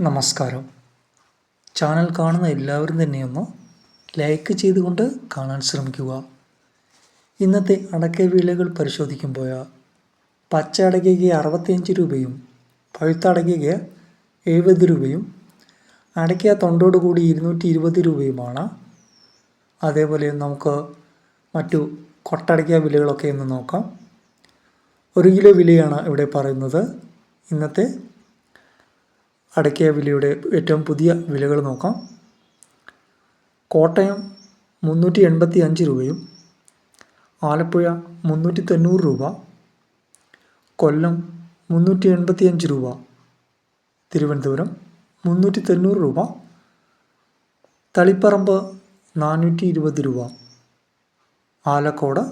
നമസ്കാരം. ചാനൽ കാണുന്ന എല്ലാവരും തന്നെയൊന്ന് ലൈക്ക് ചെയ്തുകൊണ്ട് കാണാൻ ശ്രമിക്കുക. ഇന്നത്തെ അടക്ക വിലകൾ പരിശോധിക്കുമ്പോൾ പച്ച അടയ്ക്കയ്ക്ക് 65 രൂപയും പഴുത്ത അടയ്ക്കയ്ക്ക് 70 രൂപയും അടയ്ക്ക തൊണ്ടോട് കൂടി 220 രൂപയുമാണ്. അതേപോലെ നമുക്ക് മറ്റു കൊട്ടടയ്ക്ക വിലകളൊക്കെ ഒന്ന് നോക്കാം. 1 കിലോ വിലയാണ് ഇവിടെ പറയുന്നത്. ഇന്നത്തെ അടയ്ക്ക വിലയുടെ ഏറ്റവും പുതിയ വിലകൾ നോക്കാം. കോട്ടയം 385 രൂപയും ആലപ്പുഴ 390 രൂപ, കൊല്ലം 385 രൂപ, തിരുവനന്തപുരം 390 രൂപ, തളിപ്പറമ്പ് 420 രൂപ, ആലക്കോട്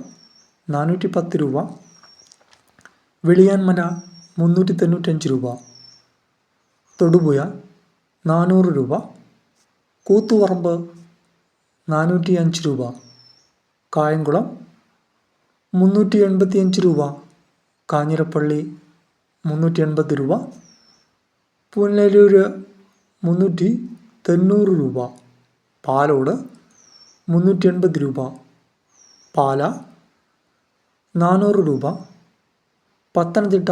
410 രൂപ, വെളിയാൻമല 395 രൂപ, തൊടുപുഴ 400 രൂപ, കൂത്തുപറമ്പ് 405 രൂപ, കായംകുളം 385 രൂപ, കാഞ്ഞിരപ്പള്ളി 380 രൂപ, പുനലൂർ 390 രൂപ, പാലോട് 380 രൂപ, പാല 400 രൂപ, പത്തനംതിട്ട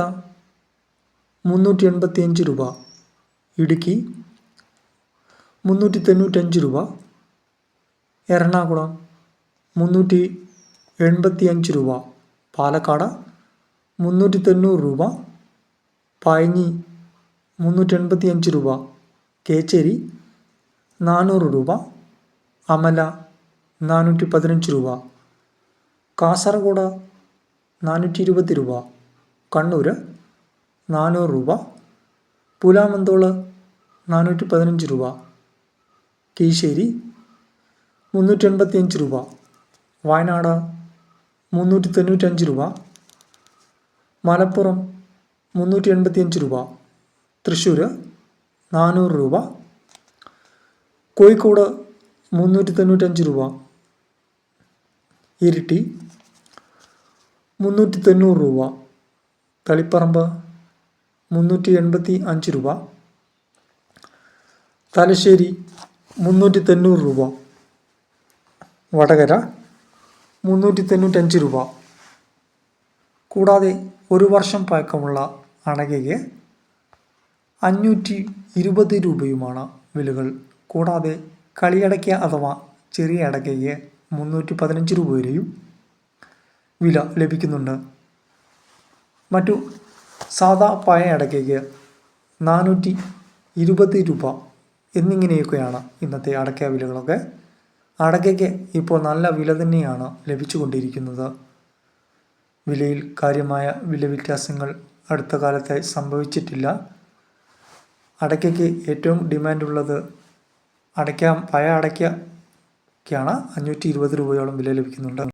385 രൂപ, ഇടുക്കി 395 രൂപ, എറണാകുളം 385 രൂപ, പാലക്കാട് 390 രൂപ, പഴഞ്ഞി 385 രൂപ, കേച്ചേരി 400 രൂപ, അമല 415 രൂപ, കാസർഗോഡ് 420 രൂപ, കണ്ണൂർ 400 രൂപ, പുലാമന്തോള് 415 രൂപ, കീശ്ശേരി 385 രൂപ, വയനാട് 395 രൂപ, മലപ്പുറം 385 രൂപ, തൃശ്ശൂർ 400 രൂപ, കോഴിക്കോട് 395 രൂപ, ഇരിട്ടി 390 രൂപ, തളിപ്പറമ്പ് 385 രൂപ, തലശ്ശേരി 390 രൂപ, വടകര 395 രൂപ. കൂടാതെ 1 വർഷം പഴക്കമുള്ള അടയ്ക്കയ്ക്ക് 520 രൂപയുമാണ് വിലകൾ. കൂടാതെ കളിയടയ്ക്ക അഥവാ ചെറിയ അടയ്ക്കയ്ക്ക് 315 രൂപ വരെയും വില ലഭിക്കുന്നുണ്ട്. മറ്റു സാധാ പഴയ അടയ്ക്കയ്ക്ക് 420 രൂപ എന്നിങ്ങനെയൊക്കെയാണ് ഇന്നത്തെ അടയ്ക്ക വിലകളൊക്കെ. അടയ്ക്കയ്ക്ക് ഇപ്പോൾ നല്ല വില തന്നെയാണ് ലഭിച്ചുകൊണ്ടിരിക്കുന്നത്. വിലയിൽ കാര്യമായ വില വ്യത്യാസങ്ങൾ അടുത്ത കാലത്തായി സംഭവിച്ചിട്ടില്ല. അടയ്ക്കയ്ക്ക് ഏറ്റവും ഡിമാൻഡുള്ളത് പഴയ അടയ്ക്കയ്ക്കാണ്. 520 രൂപയോളം വില ലഭിക്കുന്നുണ്ട്.